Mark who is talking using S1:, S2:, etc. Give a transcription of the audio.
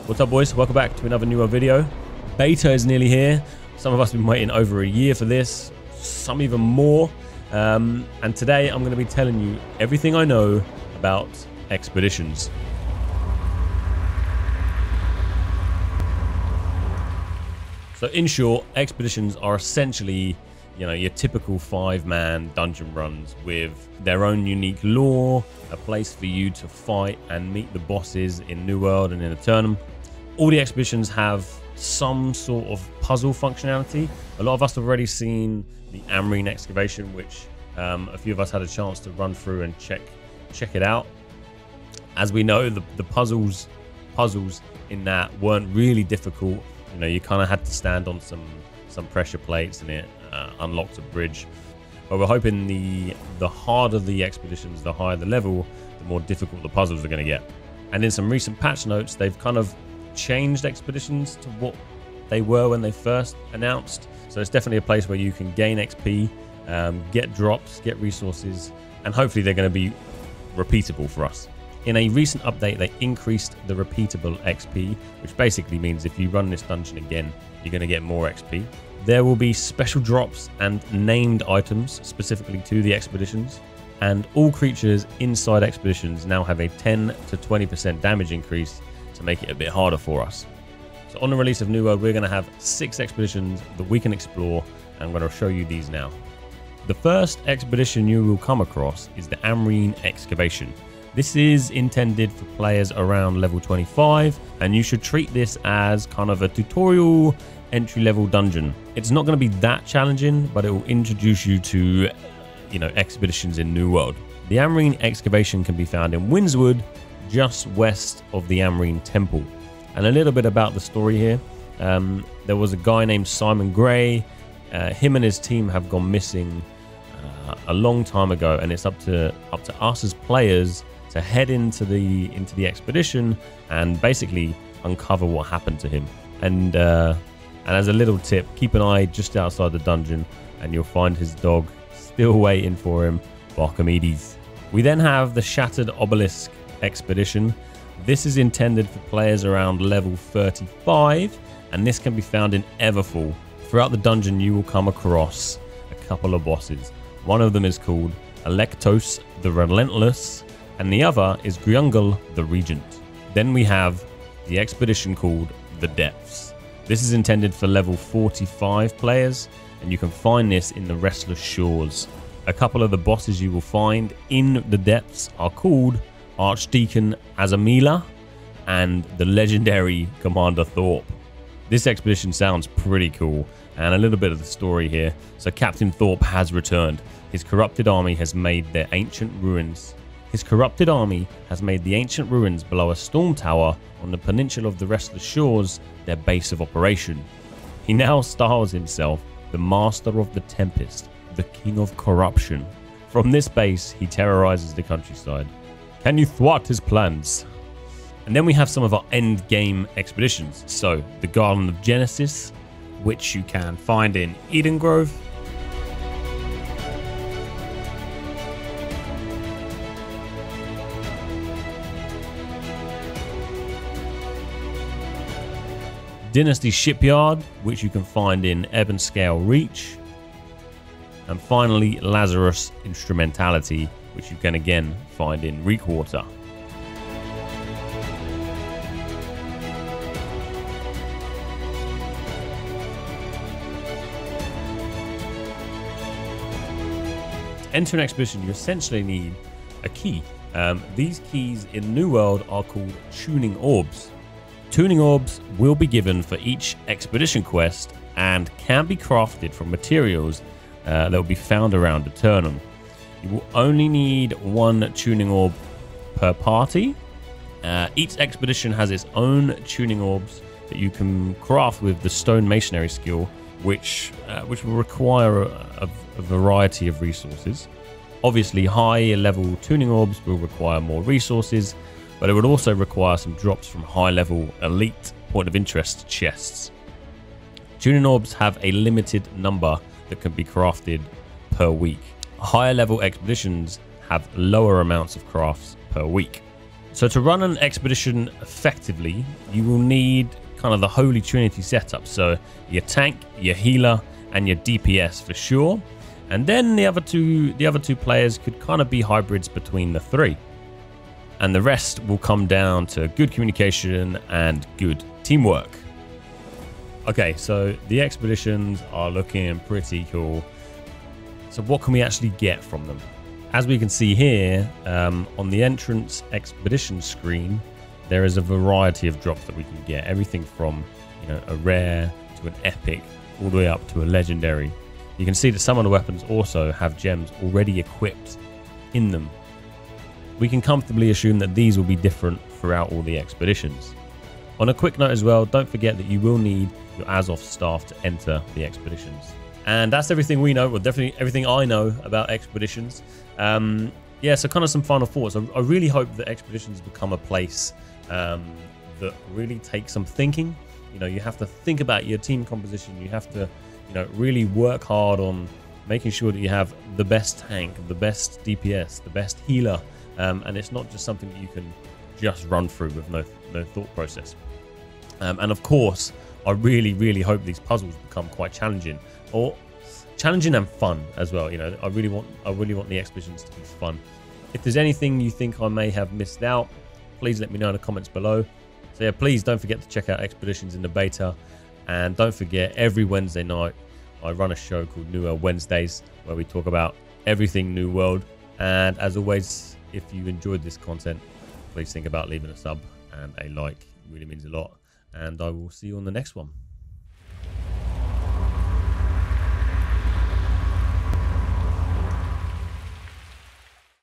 S1: What's up, boys? Welcome back to another newer video. Beta is nearly here. Some of us have been waiting over a year for this, some even more. And today I'm going to be telling you everything I know about expeditions. So in short, expeditions are essentially, your typical 5-man dungeon runs with their own unique lore, a place for you to fight and meet the bosses in New World and in Eternum. All the expeditions have some sort of puzzle functionality. A lot of us have already seen the Amrine Excavation, which a few of us had a chance to run through and check it out. As we know, the puzzles in that weren't really difficult. You kind of had to stand on some pressure plates and it unlocked a bridge. But we're hoping the harder the expeditions, the higher the level, the more difficult the puzzles are going to get. And in some recent patch notes, they've kind of changed expeditions to what they were when they first announced. So it's definitely a place where you can gain XP, get drops, get resources, and hopefully they're going to be repeatable for us. In a recent update, they increased the repeatable XP, which basically means if you run this dungeon again, you're going to get more XP. There will be special drops and named items specifically to the expeditions, and all creatures inside expeditions now have a 10 to 20% damage increase to make it a bit harder for us. So on the release of New World, we're going to have 6 expeditions that we can explore, and I'm going to show you these now. The first expedition you will come across is the Amrine Excavation. This is intended for players around level 25, and you should treat this as kind of a tutorial entry-level dungeon. It's not going to be that challenging, but it will introduce you to, expeditions in New World. The Amrine Excavation can be found in Windswood, just west of the Amrine Temple. And a little bit about the story here. There was a guy named Simon Gray. Him and his team have gone missing a long time ago, and it's up to us as players to head into the expedition and basically uncover what happened to him. And as a little tip, keep an eye just outside the dungeon and you'll find his dog still waiting for him, Archimedes. We then have the Shattered Obelisk expedition. This is intended for players around level 35, and this can be found in Everfall. Throughout the dungeon, you will come across a couple of bosses. One of them is called Electos the Relentless, and the other is Griungal the Regent. Then we have the expedition called the Depths. This is intended for level 45 players, and you can find this in the Restless Shores. A couple of the bosses you will find in the Depths are called Archdeacon Azamila and the legendary Commander Thorpe. This expedition sounds pretty cool, and a little bit of the story here. So Captain Thorpe has returned. His corrupted army has made the ancient ruins below a storm tower on the peninsula of the Restless Shores their base of operation. He now styles himself the Master of the Tempest, the King of Corruption. From this base, he terrorizes the countryside. Can you thwart his plans? And then we have some of our end game expeditions. So the Garden of Genesis, which you can find in Eden Grove. Dynasty Shipyard, which you can find in Ebonscale Reach. And finally, Lazurus Instrumentality, which you can again find in Reekwater. To enter an expedition, you essentially need a key. These keys in New World are called tuning orbs. Tuning orbs will be given for each expedition quest and can be crafted from materials that will be found around Eternum. You will only need 1 tuning orb per party. Each expedition has its own tuning orbs that you can craft with the stone masonry skill, which will require a variety of resources. Obviously, high level tuning orbs will require more resources, but it would also require some drops from high level elite point of interest chests. Tuning orbs have a limited number that can be crafted per week. Higher level expeditions have lower amounts of crafts per week. So to run an expedition effectively, you will need kind of the Holy Trinity setup. So your tank, your healer, and your DPS for sure. And then the other two players could kind of be hybrids between the three. And the rest will come down to good communication and good teamwork. Okay, so the expeditions are looking pretty cool. So what can we actually get from them? As we can see here, on the entrance expedition screen, there is a variety of drops that we can get. Everything from, you know, a rare to an epic, all the way up to a legendary. You can see that some of the weapons also have gems already equipped in them. We can comfortably assume that these will be different throughout all the expeditions. On a quick note as well, don't forget that you will need your Azov staff to enter the expeditions. And that's everything we know, well, definitely everything I know about expeditions. Yeah, so kind of some final thoughts. I really hope that expeditions become a place that really takes some thinking. You know, you have to think about your team composition. You have to, you know, really work hard on making sure that you have the best tank, the best DPS, the best healer. And it's not just something that you can just run through with no thought process. And of course, I really, really hope these puzzles become quite challenging, or challenging and fun as well. You know, I really want the expeditions to be fun. If there's anything you think I may have missed out, please let me know in the comments below. So yeah, please don't forget to check out expeditions in the beta, and don't forget every Wednesday night I run a show called New World Wednesdays where we talk about everything New World. And as always, if you enjoyed this content, please think about leaving a sub and a like. It really means a lot. And I will see you on the next one.